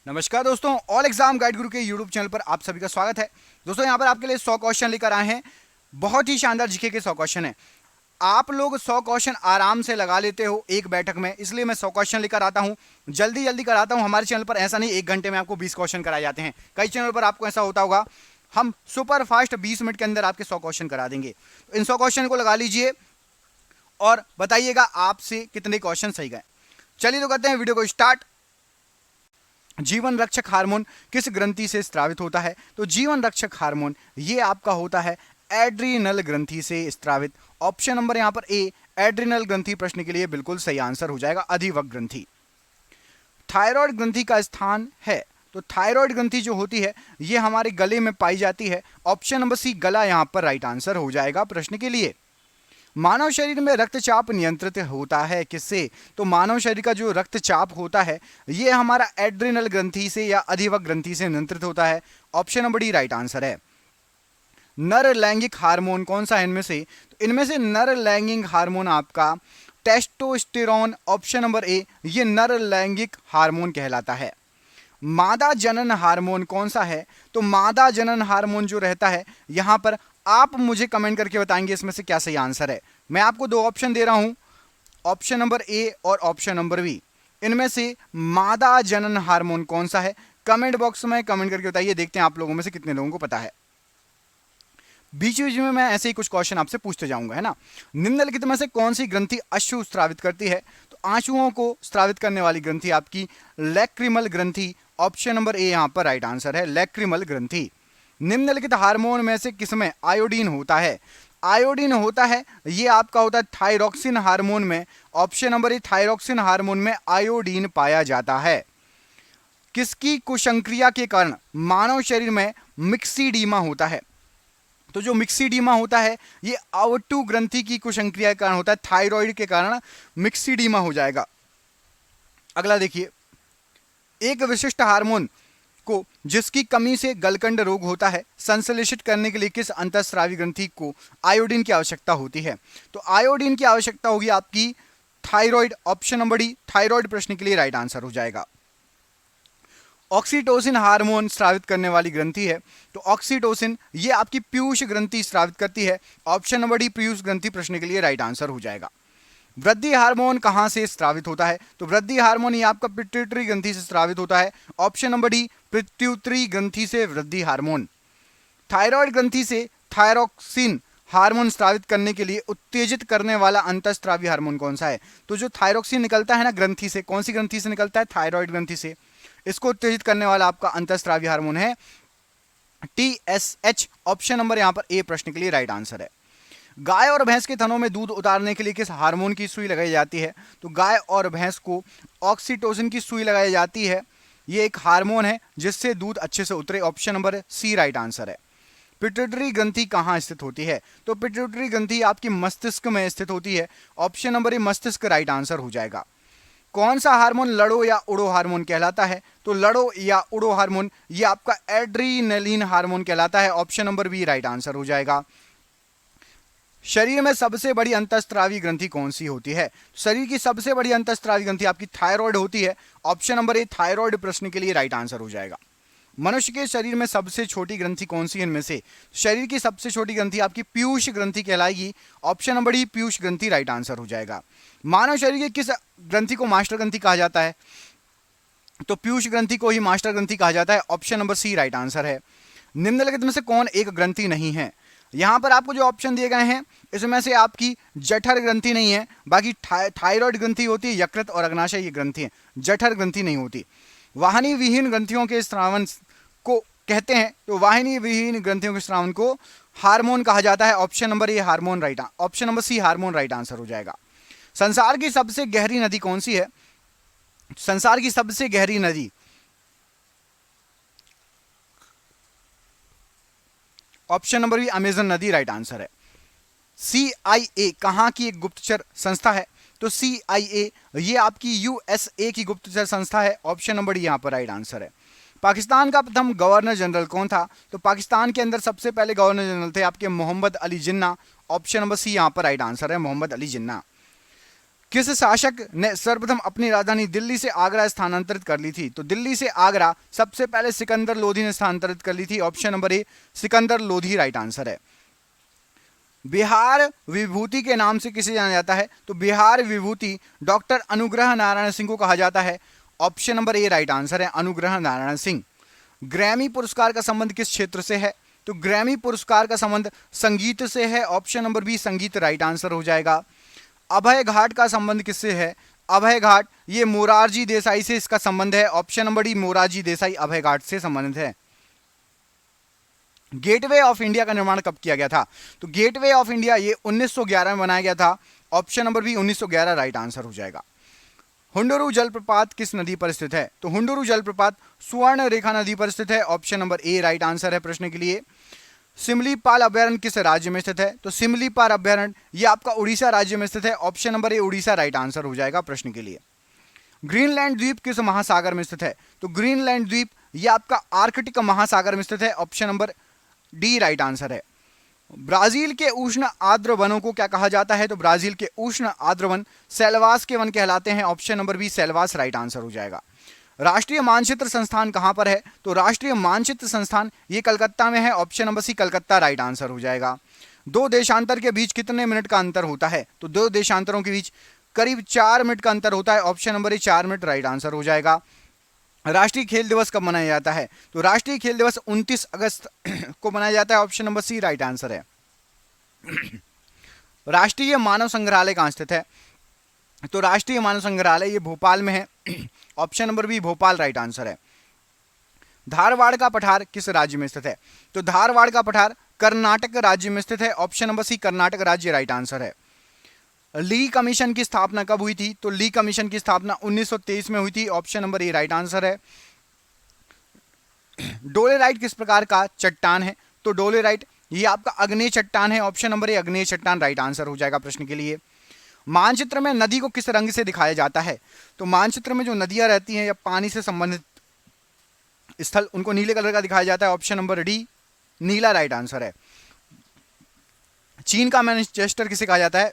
नमस्कार दोस्तों, all exam guide गुरु के यूट्यूब चैनल पर आप सभी का स्वागत है। दोस्तों यहाँ पर आपके लिए 100 क्वेश्चन लेकर आए हैं। बहुत ही शानदार जीके के 100 क्वेश्चन है। आप लोग 100 क्वेश्चन आराम से लगा लेते हो एक बैठक में, इसलिए मैं 100 क्वेश्चन लेकर आता हूँ। जल्दी जल्दी कराता हूँ। हमारे चैनल पर ऐसा नहीं 1 घंटे में आपको 20 क्वेश्चन कराए जाते हैं। कई चैनल पर आपको ऐसा होता होगा, हम सुपर फास्ट 20 मिनट के अंदर आपके 100 क्वेश्चन करा देंगे। तो इन 100 क्वेश्चन को लगा लीजिए और बताइएगा आपसे कितने क्वेश्चन सही गए। चलिए तो करते हैं वीडियो को स्टार्ट। जीवन रक्षक हार्मोन किस ग्रंथि से स्रावित होता है? तो जीवन रक्षक हार्मोन ये आपका होता है एड्रीनल ग्रंथि से स्रावित। ऑप्शन नंबर यहां पर ए, एड्रीनल ग्रंथि प्रश्न के लिए बिल्कुल सही आंसर हो जाएगा, अधिवक्र ग्रंथि। थायराइड ग्रंथि का स्थान है, तो थायराइड ग्रंथि जो होती है ये हमारे गले में पाई जाती है। ऑप्शन नंबर सी, गला यहां पर राइट आंसर हो जाएगा प्रश्न के लिए। मानव शरीर में रक्तचाप नियंत्रित होता है किससे? तो मानव शरीर का जो रक्तचाप होता है ये हमारा एड्रिनल ग्रंथि से या अधिवक्र ग्रंथि से नियंत्रित होता है। Option number D right answer है। नर लैंगिक हार्मोन कौन सा है इनमें से? तो इनमें से नर लैंगिक हार्मोन आपका टेस्टोस्टेरोन, ऑप्शन नंबर ए, ये नर लैंगिक हार्मोन कहलाता है। मादा जनन हार्मोन कौन सा है? तो मादा जनन हार्मोन जो रहता है यहां पर आप मुझे कमेंट करके बताएंगे इसमें से क्या सही आंसर है। मैं आपको 2 ऑप्शन दे रहा हूं, ऑप्शन नंबर ए और ऑप्शन नंबर बी। इनमें से मादा जनन हार्मोन कौन सा है? कमेंट बॉक्स में कमेंट करके बताइए। देखते हैं आप लोगों में से कितने लोगों को पता है। बीच बीच में मैं ऐसे ही कुछ क्वेश्चन आपसे पूछते जाऊंगा, है ना। निम्नलिखित में से कौन सी ग्रंथि अश्रु स्रावित करती है? तो आंसुओं को स्रावित करने वाली ग्रंथि आपकी लैक्रिमल ग्रंथि। ऑप्शन नंबर ए यहां पर राइट आंसर है, लैक्रिमल ग्रंथि। निम्नलिखित हार्मोन में से किसमें आयोडीन होता है? आयोडीन होता है ये आपका होता है थायरोक्सिन हार्मोन में। ऑप्शन नंबर ए, थायरोक्सिन हार्मोन में आयोडीन पाया जाता है। किसकी कुशंक्रिया के कारण मानव शरीर में मिक्सीडीमा होता है? तो जो मिक्सीडीमा होता है ये आवर्टू ग्रंथि की कुशंक्रिया के कारण होता है, थायराइड के कारण मिक्सीडीमा हो जाएगा। अगला देखिए, एक विशिष्ट हार्मोन को जिसकी कमी से गलकंड रोग होता है संश्लेषित करने के लिए किस अंतःस्रावी ग्रंथि को आयोडीन की आवश्यकता होती है? तो आयोडीन की आवश्यकता होगी आपकी thyroid. Option number D, thyroid प्रश्न के लिए राइट आंसर हो जाएगा। ऑक्सीटोसिन हार्मोन स्रावित करने वाली ग्रंथि है, तो ऑक्सीटोसिन ये आपकी पीयूष ग्रंथि स्रावित करती है। ऑप्शन नंबर डी, पीयूष ग्रंथि प्रश्न के लिए राइट आंसर हो जाएगा। वृद्धि हार्मोन कहां से स्रावित होता है? तो वृद्धि हार्मोन ये आपका पिट्यूटरी ग्रंथि से स्रावित होता है। ऑप्शन नंबर डी, पिट्यूटरी ग्रंथि से वृद्धि हार्मोन। थायराइड ग्रंथि से थायरोक्सिन हार्मोन स्रावित करने के लिए उत्तेजित करने वाला अंतःस्रावी हार्मोन कौन सा है? तो जो थायरोक्सिन निकलता है ना ग्रंथि से, कौन सी ग्रंथि से निकलता है? थायराइड ग्रंथि से। इसको उत्तेजित करने वाला आपका अंतःस्रावी हार्मोन है TSH। ऑप्शन नंबर यहां पर ए प्रश्न के लिए राइट आंसर है। गाय और भैंस के थनों में दूध उतारने के लिए किस हार्मोन की सुई लगाई जाती है? तो गाय और भैंस को ऑक्सीटोसिन की सुई लगाई जाती है। ये एक हार्मोन है जिससे दूध अच्छे से उतरे। Option number C right answer है। पिट्यूटरी ग्रंथि कहां स्थित होती है? तो पिट्यूटरी ग्रंथि आपकी मस्तिष्क में स्थित होती है। ऑप्शन नंबर ए, मस्तिष्क राइट आंसर हो जाएगा। कौन सा हार्मोन लड़ो या उड़ो हार्मोन कहलाता है? तो लड़ो या उड़ो हार्मोन ये आपका एड्रीनलिन हार्मोन कहलाता है। Option number B right answer हो जाएगा। शरीर में सबसे बड़ी अंतःस्रावी ग्रंथि कौन सी होती है? शरीर की सबसे बड़ी अंतःस्रावी ग्रंथि आपकी थायराइड होती है। ऑप्शन नंबर ए, थायराइड प्रश्न के लिए राइट आंसर हो जाएगा। मनुष्य के शरीर में सबसे छोटी ग्रंथि कौन सी है इनमें से? शरीर की सबसे छोटी ग्रंथि आपकी पीयूष ग्रंथि कहलाएगी। ऑप्शन नंबर डी, पीयूष ग्रंथि राइट आंसर हो जाएगा। मानव शरीर की किस ग्रंथि को मास्टर ग्रंथि कहा जाता है? तो पीयूष ग्रंथि को ही मास्टर ग्रंथि कहा जाता है। Option number C right answer है। निम्नलिखित में से कौन एक ग्रंथि नहीं है? यहां पर आपको जो ऑप्शन दिए गए हैं इसमें से आपकी जठर ग्रंथि नहीं है, बाकी थायराइड ग्रंथि होती है, यकृत और अग्नाशय ये ग्रंथि है, जठर ग्रंथि नहीं होती। वाहिनी विहीन ग्रंथियों के स्रावन को कहते हैं, तो वाहिनी विहीन ग्रंथियों के स्रावन को हार्मोन कहा जाता है। Option number A hormone right, option number C hormone right answer हो जाएगा। संसार की सबसे गहरी नदी कौन सी है? संसार की सबसे गहरी नदी ऑप्शन नंबर बी अमेजन नदी राइट आंसर है। CIA कहां की एक गुप्तचर संस्था है? तो CIA ये आपकी USA की गुप्तचर संस्था है। ऑप्शन नंबर डी यहां पर राइट आंसर है। पाकिस्तान का प्रथम गवर्नर जनरल कौन था? तो पाकिस्तान के अंदर सबसे पहले गवर्नर जनरल थे आपके मोहम्मद अली जिन्ना। ऑप्शन नंबर सी यहां पर राइट आंसर है, मोहम्मद अली जिन्ना। किस शासक ने सर्वप्रथम अपनी राजधानी दिल्ली से आगरा स्थानांतरित कर ली थी? तो दिल्ली से आगरा सबसे पहले सिकंदर लोधी ने स्थानांतरित कर ली थी। ऑप्शन नंबर ए सिकंदर लोधी राइट आंसर है। बिहार विभूति के नाम से किसे जाना जाता है? तो बिहार विभूति डॉक्टर अनुग्रह नारायण सिंह को कहा जाता है। ऑप्शन नंबर ए राइट आंसर है, अनुग्रह नारायण सिंह। ग्रैमी पुरस्कार का संबंध किस क्षेत्र से है? तो ग्रैमी पुरस्कार का संबंध संगीत से है। ऑप्शन नंबर बी संगीत राइट आंसर हो जाएगा। अभय घाट का संबंध किससे है? अभय घाट ये मोरारजी देसाई से इसका संबंध है। Option number D Morarji Desai Abhay Ghat से संबंधित है। गेटवे ऑफ इंडिया का निर्माण कब किया गया था? तो गेटवे ऑफ इंडिया ये 1911 में बनाया गया था। Option number B 1911 right answer हो जाएगा। हुंडरू जलप्रपात किस नदी पर स्थित है? तो हुंडरू जलप्रपात सुवर्ण रेखा नदी पर स्थित है। ऑप्शन नंबर ए राइट आंसर है प्रश्न के लिए। सिमलीपाल अभ्यारण्य किस राज्य में स्थित है? तो सिमलीपाल अभ्यारण्य ये आपका उड़ीसा राज्य में स्थित है। ऑप्शन नंबर ए उड़ीसा राइट आंसर हो जाएगा प्रश्न के लिए। ग्रीनलैंड द्वीप किस महासागर में स्थित है? तो ग्रीनलैंड द्वीप ये आपका आर्कटिक महासागर में स्थित है। Option number D right answer है। ब्राजील के उष्ण आर्द्र वनों को क्या कहा जाता है? तो ब्राजील के उष्ण आर्द्र वन सेल्वास के वन कहलाते हैं। Option number B selvas right answer हो जाएगा। राष्ट्रीय मानचित्र संस्थान कहां पर है? तो राष्ट्रीय मानचित्र संस्थान ये कलकत्ता में है। Option number C Calcutta right answer हो जाएगा। दो देशांतर के बीच कितने मिनट का अंतर होता है? तो दो देशांतरों के बीच करीब 4 मिनट का अंतर होता है। ऑप्शन नंबर ए 4 मिनट राइट आंसर हो जाएगा। राष्ट्रीय खेल दिवस कब मनाया जाता है? तो राष्ट्रीय खेल दिवस 29 अगस्त को मनाया जाता है। Option number C right answer है। राष्ट्रीय मानव संग्रहालय कहां स्थित है? तो राष्ट्रीय मानव संग्रहालय ये भोपाल में है। Option number B Bhopal right answer है। धारवाड़ का पठार किस राज्य में स्थित है? तो धारवाड़ का पठार कर्नाटक राज्य में स्थित है। ऑप्शन नंबर सी कर्नाटक राज्य राइट आंसर है। ली कमीशन की स्थापना कब हुई थी? तो ली कमीशन की स्थापना 1923 में हुई थी। ऑप्शन नंबर ए राइट आंसर है। डोलेराइट किस प्रकार का चट्टान है? तो डोलेराइट ये आपका अग्नेय चट्टान है। ऑप्शन नंबर ए अग्नेय चट्टान राइट आंसर हो जाएगा प्रश्न के लिए। मानचित्र में नदी को किस रंग से दिखाया जाता है? तो मानचित्र में जो नदियां रहती हैं या पानी से संबंधित स्थल उनको नीले कलर का दिखाया जाता है। ऑप्शन नंबर डी नीला राइट आंसर है। चीन का मैनचेस्टर किसे कहा जाता है?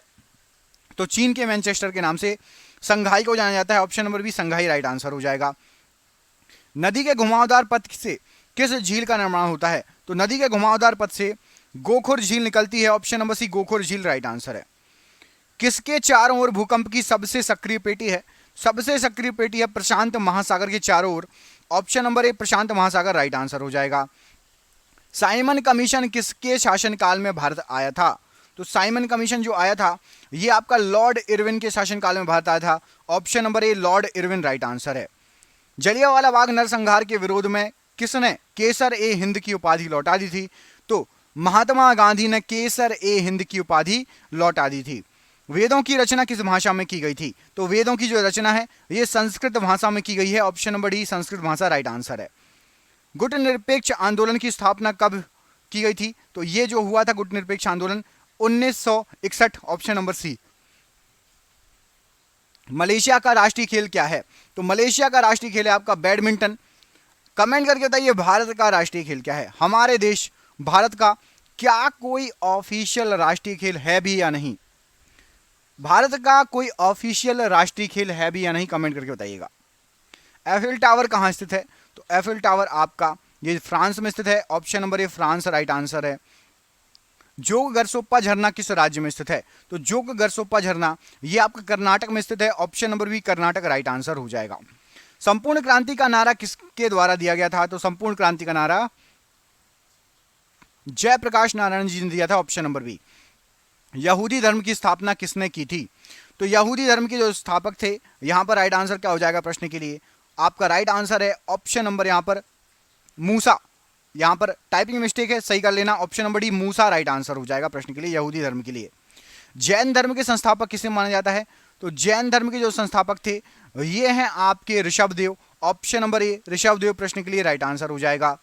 तो चीन के मैनचेस्टर के नाम से संघाई को जाना जाता है। ऑप्शन नंबर बी संघाई राइट आंसर हो जाएगा। नदी के घुमावदार पथ से किस झील का निर्माण होता है? तो नदी के घुमावदार पथ से गोखुर झील निकलती है। ऑप्शन नंबर सी गोखुर झील राइट आंसर है। किसके चारों ओर भूकंप की सबसे सक्रिय पेटी है? सबसे सक्रिय पेटी है प्रशांत महासागर के चारों ओर। ऑप्शन नंबर ए प्रशांत महासागर राइट आंसर हो जाएगा। साइमन कमीशन किसके शासनकाल में भारत आया था? तो साइमन कमीशन जो आया था ये आपका लॉर्ड इरविन के शासनकाल में भारत आया था। ऑप्शन नंबर ए लॉर्ड इरविन राइट आंसर है। जलियांवाला बाग नरसंहार के विरोध में किसने केसर ए हिंद की उपाधि लौटा दी थी? तो महात्मा गांधी ने केसर ए हिंद की उपाधि लौटा दी थी। वेदों की रचना किस भाषा में की गई थी? तो वेदों की जो रचना है ये संस्कृत भाषा में की गई है। ऑप्शन नंबर डी संस्कृत भाषा राइट आंसर है। गुट निरपेक्ष आंदोलन की स्थापना कब की गई थी? तो ये जो हुआ था गुट निरपेक्ष आंदोलन 1961। ऑप्शन नंबर सी। मलेशिया का राष्ट्रीय खेल क्या है? तो मलेशिया का राष्ट्रीय खेल है आपका बैडमिंटन। कमेंट करके बताइए भारत का राष्ट्रीय खेल क्या है? हमारे देश भारत का क्या कोई ऑफिशियल राष्ट्रीय खेल है भी या नहीं? भारत का कोई ऑफिशियल राष्ट्रीय खेल है भी या नहीं? कमेंट करके बताइएगा। एफिल टावर कहां स्थित है? तो एफिल टावर आपका ये फ्रांस में स्थित है। ऑप्शन नंबर ए फ्रांस राइट आंसर है। जोग गरसोप्पा झरना किस राज्य में स्थित है? तो जोग गरसोप्पा झरना ये आपका कर्नाटक में स्थित है। Option number B Karnataka right answer हो जाएगा। संपूर्ण क्रांति का नारा किसके द्वारा दिया गया था? तो संपूर्ण क्रांति का नारा जयप्रकाश नारायण जी ने दिया था। Option number B. यहूदी धर्म की स्थापना किसने की थी? तो यहूदी धर्म के जो स्थापक थे यहां पर राइट आंसर क्या हो जाएगा प्रश्न के लिए? आपका राइट आंसर है ऑप्शन नंबर यहां पर मूसा। यहां पर टाइपिंग मिस्टेक है, सही कर लेना। ऑप्शन नंबर डी मूसा राइट आंसर हो जाएगा प्रश्न के लिए यहूदी धर्म के लिए। जैन धर्म के संस्थापक किसे माना जाता है? तो जैन धर्म के जो संस्थापक थे ये हैं आपके ऋषभदेव। ऑप्शन नंबर ए ऋषभदेव प्रश्न के लिए राइट आंसर हो जाएगा।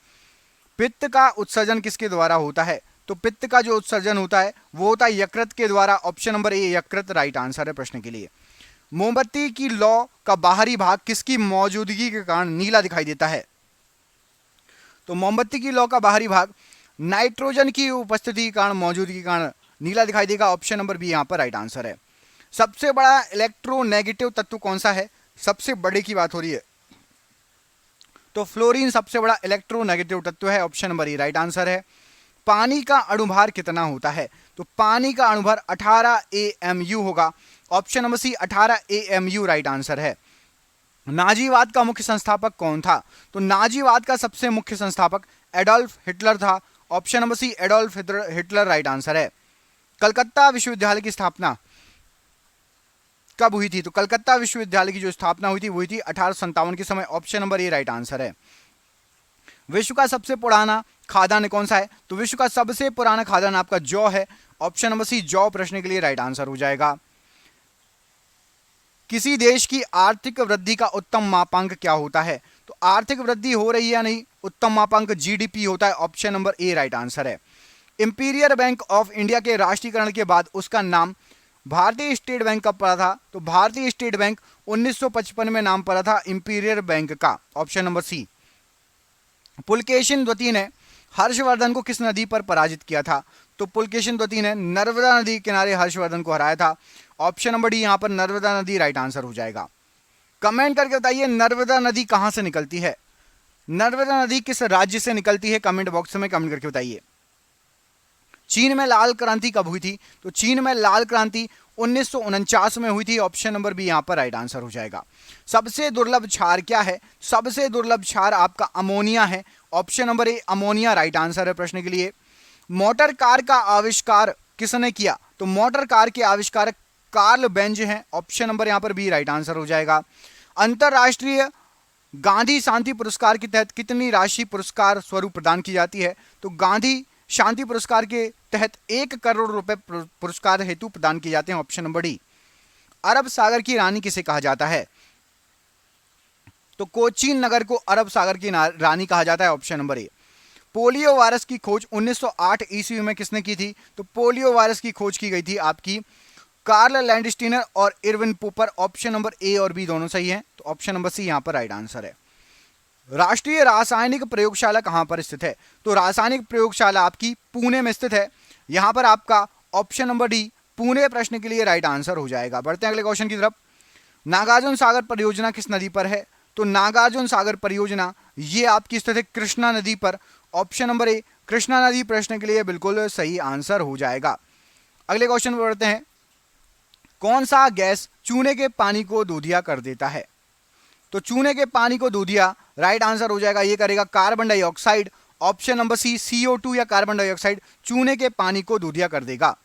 पित्त का उत्सर्जन किसके द्वारा होता है? तो पित्त का जो उत्सर्जन होता है वो होता है यकृत के द्वारा। ऑप्शन नंबर ए यकृत राइट आंसर है प्रश्न के लिए। मोमबत्ती की लौ का बाहरी भाग किसकी मौजूदगी के कारण नीला दिखाई देता है? तो मोमबत्ती की लौ का बाहरी भाग नाइट्रोजन की उपस्थिति के कारण मौजूदगी के कारण नीला दिखाई देगा। ऑप्शन नंबर बी यहां पर राइट आंसर है। सबसे बड़ा इलेक्ट्रोनेगेटिव तत्व कौन सा है? सबसे बड़े की बात हो रही है तो फ्लोरीन सबसे बड़ा इलेक्ट्रोनेगेटिव तत्व है, ऑप्शन नंबर ए राइट आंसर है। पानी का अणुभार कितना होता है? तो पानी का अणुभार 18 AMU होगा, option number C 18 AMU right answer है। नाजीवाद का मुख्य संस्थापक कौन था? तो नाजीवाद का सबसे मुख्य संस्थापक एडोल्फ हिटलर था, option number C Adolf Hitler right answer है। कलकत्ता विश्वविद्यालय की स्थापना कब हुई थी? तो कलकत्ता विश्वविद्यालय की जो स्थापना हुई थी वो हुई थी 1857 के समय, ऑप्शन नंबर ए राइट आंसर है। विश्व का सबसे पुराना खाद्यान्न कौन सा है? तो विश्व का सबसे पुराना खाद्यान्न आपका जौ है, ऑप्शन नंबर सी जौ प्रश्न के लिए राइट आंसर हो जाएगा। किसी देश की आर्थिक वृद्धि का उत्तम मापांक क्या होता है? तो आर्थिक वृद्धि हो रही है या नहीं, उत्तम मापांक GDP होता है, ऑप्शन नंबर ए राइट आंसर है। इंपीरियल बैंक ऑफ इंडिया के राष्ट्रीयकरण के बाद उसका नाम भारतीय स्टेट बैंक कब पड़ा था? तो भारतीय स्टेट बैंक 1955 में नाम पड़ा था इंपीरियल बैंक का, ऑप्शन नंबर सी। पुलकेशिन द्वितीय ने हर्षवर्धन को किस नदी पर पराजित किया था? तो पुलकेशिन द्वितीय ने नर्मदा नदी किनारे हर्षवर्धन को हराया था, ऑप्शन नंबर डी यहां पर नर्मदा नदी राइट आंसर हो जाएगा। कमेंट करके बताइए नर्मदा नदी कहां से निकलती है? नर्मदा नदी किस राज्य से निकलती है? कमेंट बॉक्स में कमेंट करके बताइए। चीन में लाल क्रांति कब हुई थी? तो चीन में लाल क्रांति 1949 में हुई थी, ऑप्शन नंबर बी यहां पर राइट आंसर हो जाएगा। सबसे दुर्लभ क्षार क्या है? सबसे दुर्लभ क्षार आपका अमोनिया है, ऑप्शन नंबर ए अमोनिया राइट आंसर है प्रश्न के लिए। मोटर कार का आविष्कार किसने किया? तो मोटर कार के आविष्कारक कार्ल बेंज हैं, ऑप्शन नंबर यहां पर बी राइट आंसर हो जाएगा। अंतरराष्ट्रीय गांधी शांति पुरस्कार के तहत कितनी राशि पुरस्कार स्वरूप प्रदान की जाती है? तो गांधी शांति पुरस्कार के तहत 1 करोड़ रुपए पुरस्कार हेतु प्रदान किए जाते हैं, ऑप्शन नंबर डी। अरब सागर की रानी किसे कहा जाता है? तो कोचीन नगर को अरब सागर की रानी कहा जाता है, ऑप्शन नंबर ए। पोलियो वायरस की खोज 1908 ईस्वी में किसने की थी? तो पोलियो वायरस की खोज की गई थी आपकी कार्ल लैंडस्टीनर और इरविन पोपर, ऑप्शन नंबर ए और बी दोनों सही हैं, तो ऑप्शन नंबर सी यहां पर राइट आंसर है। राष्ट्रीय रासायनिक प्रयोगशाला कहां पर स्थित है? तो रासायनिक प्रयोगशाला आपकी पुणे में स्थित है, यहां पर आपका ऑप्शन नंबर डी पुणे प्रश्न के लिए राइट आंसर हो जाएगा। बढ़ते हैं अगले क्वेश्चन की तरफ। नागार्जुन सागर परियोजना किस नदी पर है? तो नागार्जुन सागर परियोजना ये आपकी स्थित है कृष्णा नदी पर, ऑप्शन नंबर ए कृष्णा नदी प्रश्न के लिए बिल्कुल सही आंसर हो जाएगा। अगले क्वेश्चन पर बढ़ते हैं। कौन सा गैस चूने के पानी को दूधिया कर देता है? तो चूने के पानी को दूधिया राइट आंसर हो जाएगा, ये करेगा carbon dioxide, option number C CO2 या कार्बन डाइऑक्साइड चूने के पानी को दूधिया कर देगा।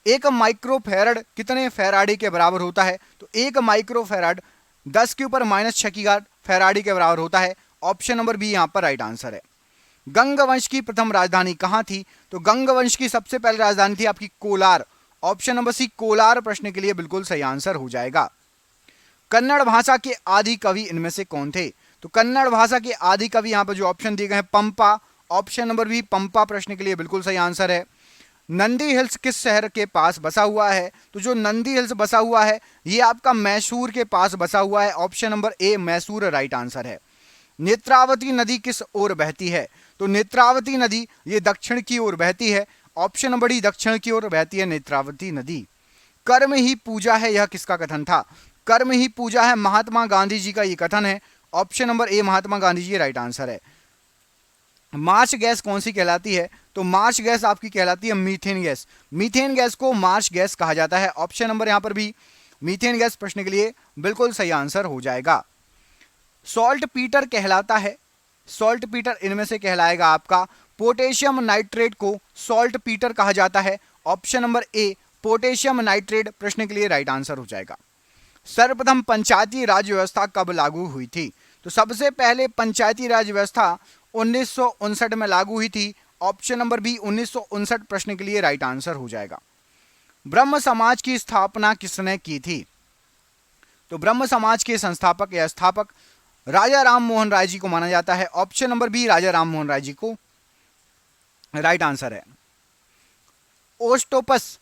एक माइक्रोफेराड कितने फेराडे के बराबर होता है? तो एक माइक्रोफेराड 10⁻⁻6 की घात फेराडे के बराबर होता है, ऑप्शन नंबर बी यहां पर राइट आंसर है। गंग वंश की प्रथम राजधानी कहां थी? तो गंग वंश की सबसे पहली राजधानी थी आपकी Kolar, option number C Kolar प्रश्न के लिए बिल्कुल सही आंसर हो जाएगा। कन्नड़ भाषा के आदि कवि इनमें से कौन थे? तो कन्नड़ भाषा के आदि कवि यहां पर जो ऑप्शन दिए गए हैं पंपा, ऑप्शन नंबर बी पंपा प्रश्न के लिए बिल्कुल सही आंसर है। नंदी हिल्स किस शहर के पास बसा हुआ है? तो जो नंदी हिल्स बसा हुआ है ये आपका मैसूर के पास बसा हुआ है, ऑप्शन नंबर ए मैसूर राइट आंसर है। नेत्रावती नदी किस ओर बहती है? तो नेत्रावती नदी ये दक्षिण की ओर बहती है, ऑप्शन नंबर डी दक्षिण की ओर बहती है नेत्रावती नदी। कर्म ही पूजा है यह किसका कथन था? कर्म ही पूजा है महात्मा गांधी जी का ये कथन है, option number A Mahatma Gandhi ji right answer है। मार्च गैस कौन सी कहलाती है? तो मार्च गैस आपकी कहलाती है मीथेन गैस। मीथेन गैस को मार्च गैस कहा जाता है, ऑप्शन नंबर यहां पर भी मीथेन गैस प्रश्न के लिए बिल्कुल सही आंसर हो जाएगा। सॉल्ट पीटर कहलाता है, सॉल्ट पीटर इनमें से कहलाएगा आपका पोटेशियम नाइट्रेट को सॉल्ट पीटर कहा जाता है, ऑप्शन नंबर ए पोटेशियम नाइट्रेट प्रश्न के लिए राइट आंसर हो जाएगा। सर्वप्रथम पंचायती राज व्यवस्था कब लागू हुई थी? तो सबसे पहले पंचायती राज व्यवस्था 1959 में लागू हुई थी, ऑप्शन नंबर बी 1959 प्रश्न के लिए राइट आंसर हो जाएगा। ब्रह्म समाज की स्थापना किसने की थी? तो ब्रह्म समाज के संस्थापक या स्थापक राजा राम मोहन राय जी को माना जाता है, ऑप्शन नंबर बी राजा राम मोहन राय जी को राइट आंसर है। ओस्टोपस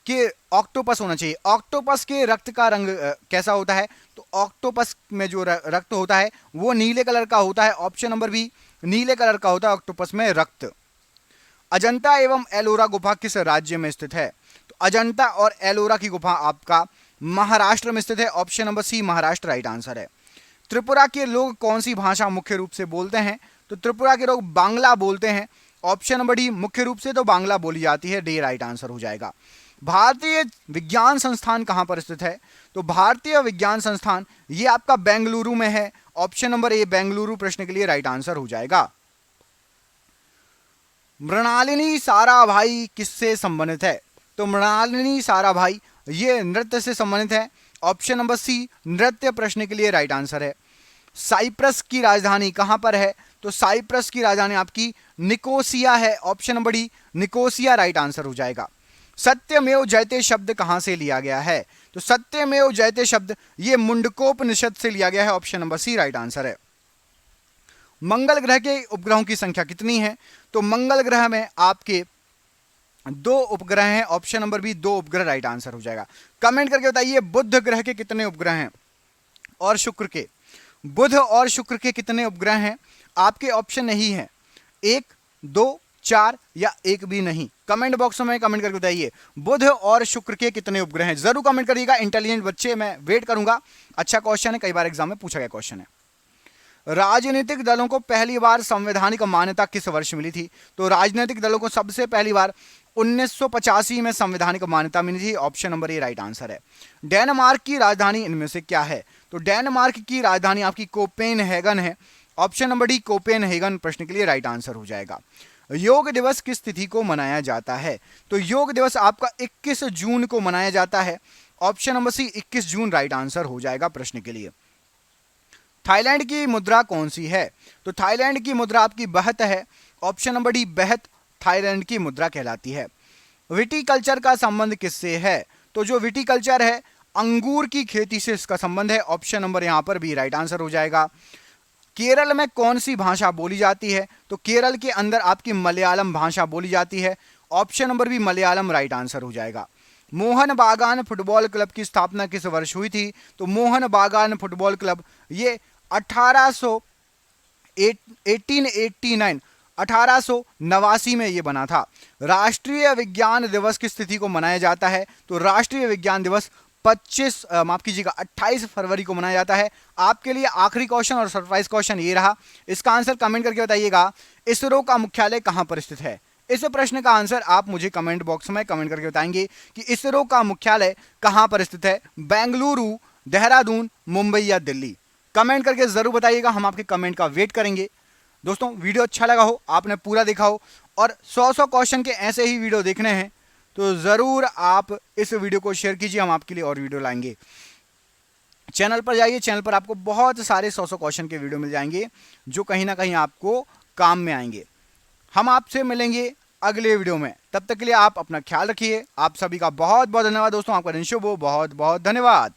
के ऑक्टोपस होना चाहिए, ऑक्टोपस के रक्त का रंग कैसा होता है? तो ऑक्टोपस में जो रक्त होता है वो नीले कलर का होता है, ऑप्शन नंबर बी नीले कलर का होता है ऑक्टोपस में रक्त। अजंता एवं एलोरा गुफा किस राज्य में स्थित है? तो अजंता और एलोरा की गुफा आपका महाराष्ट्र में स्थित है, option number C Maharashtra right answer है। त्रिपुरा के लोग कौन सी भाषा मुख्य रूप से बोलते हैं? तो त्रिपुरा के लोग बांग्ला बोलते हैं, ऑप्शन नंबर डी मुख्य रूप से तो बांग्ला बोली जाती है, डी राइट आंसर हो जाएगा। भारतीय विज्ञान संस्थान कहां पर स्थित है? तो भारतीय विज्ञान संस्थान ये आपका बेंगलुरु में है, ऑप्शन नंबर ए बेंगलुरु प्रश्न के लिए राइट आंसर हो जाएगा। मृणालिनी साराभाई किससे संबंधित है? तो मृणालिनी साराभाई ये नृत्य से संबंधित है, ऑप्शन नंबर सी नृत्य प्रश्न के लिए राइट आंसर है। साइप्रस की राजधानी कहां पर है? तो साइप्रस की राजधानी आपकी निकोसिया है, option number D Nicosia right answer हो जाएगा। सत्यमेव जयते शब्द कहां से लिया गया है? तो सत्यमेव जयते शब्द ये मुंडकोपनिषद से लिया गया है, option number C right answer है। मंगल ग्रह के उपग्रहों की संख्या कितनी है? तो मंगल ग्रह में आपके 2 उपग्रह हैं, ऑप्शन नंबर बी 2 उपग्रह राइट आंसर हो जाएगा। कमेंट करके बताइए बुध ग्रह के कितने उपग्रह हैं और शुक्र के, बुध और शुक्र के कितने उपग्रह हैं? आपके ऑप्शन नहीं है 1, 2, 4 या एक भी नहीं। कमेंट बॉक्स में कमेंट करके बताइए बुध और शुक्र के कितने उपग्रह हैं, जरूर कमेंट करिएगा। इंटेलिजेंट बच्चे मैं वेट करूंगा, अच्छा क्वेश्चन है, कई बार एग्जाम में पूछा गया क्वेश्चन है। राजनीतिक दलों को पहली बार संवैधानिक मान्यता किस वर्ष मिली थी? तो राजनीतिक दलों को सबसे पहली बार 1985 में संवैधानिक मान्यता मिली थी, ऑप्शन नंबर ए राइट आंसर है। डेनमार्क की राजधानी इनमें से क्या है? तो डेनमार्क की राजधानी आपकी कोपेनहेगन है, ऑप्शन नंबर डी कोपेनहेगन प्रश्न के लिए राइट आंसर हो जाएगा। योग दिवस किस तिथि को मनाया जाता है? तो योग दिवस आपका 21 जून को मनाया जाता है, ऑप्शन नंबर सी 21 जून राइट आंसर हो जाएगा प्रश्न के लिए। थाईलैंड की मुद्रा कौन सी है? तो थाईलैंड की मुद्रा आपकी बहत है, ऑप्शन नंबर डी बहत थाईलैंड की मुद्रा कहलाती है। विटीकल्चर का संबंध किससे है? तो जो विटीकल्चर है अंगूर की खेती से इसका संबंध है, ऑप्शन नंबर यहां पर भी राइट आंसर हो जाएगा। केरल में कौन सी भाषा बोली जाती है? तो केरल के अंदर आपकी मलयालम भाषा बोली जाती है, ऑप्शन नंबर भी मलयालम राइट आंसर हो जाएगा। मोहन बागान फुटबॉल क्लब की स्थापना किस वर्ष हुई थी? तो मोहन बागान फुटबॉल क्लब ये 1889 में ये बना था। राष्ट्रीय विज्ञान दिवस किस तिथि को मनाया जाता है? तो राष्ट्रीय विज्ञान दिवस 28 फरवरी को मनाया जाता है। आपके लिए आखिरी क्वेश्चन और सरप्राइज क्वेश्चन ये रहा, इसका आंसर कमेंट करके बताइएगा इसरो का मुख्यालय कहां पर स्थित है? इस प्रश्न का आंसर आप मुझे कमेंट बॉक्स में कमेंट करके बताएंगे कि इसरो का मुख्यालय कहां पर स्थित है, बेंगलुरु, देहरादून, मुंबई या दिल्ली। कमेंट करके जरूर बताइएगा, हम आपके कमेंट का वेट करेंगे। दोस्तों वीडियो अच्छा लगा हो, आपने पूरा देखा हो और 100 क्वेश्चन के ऐसे ही वीडियो देखने हैं तो ज़रूर आप इस वीडियो को शेयर कीजिए, हम आपके लिए और वीडियो लाएंगे। चैनल पर जाइए, चैनल पर आपको बहुत सारे 100 क्वेश्चन के वीडियो मिल जाएंगे जो कहीं ना कहीं आपको काम में आएंगे। हम आपसे मिलेंगे अगले वीडियो में, तब तक के लिए आप अपना ख्याल रखिए। आप सभी का बहुत बहुत धन्यवाद दोस्तों, आपका दिन शुभ हो, बहुत बहुत धन्यवाद।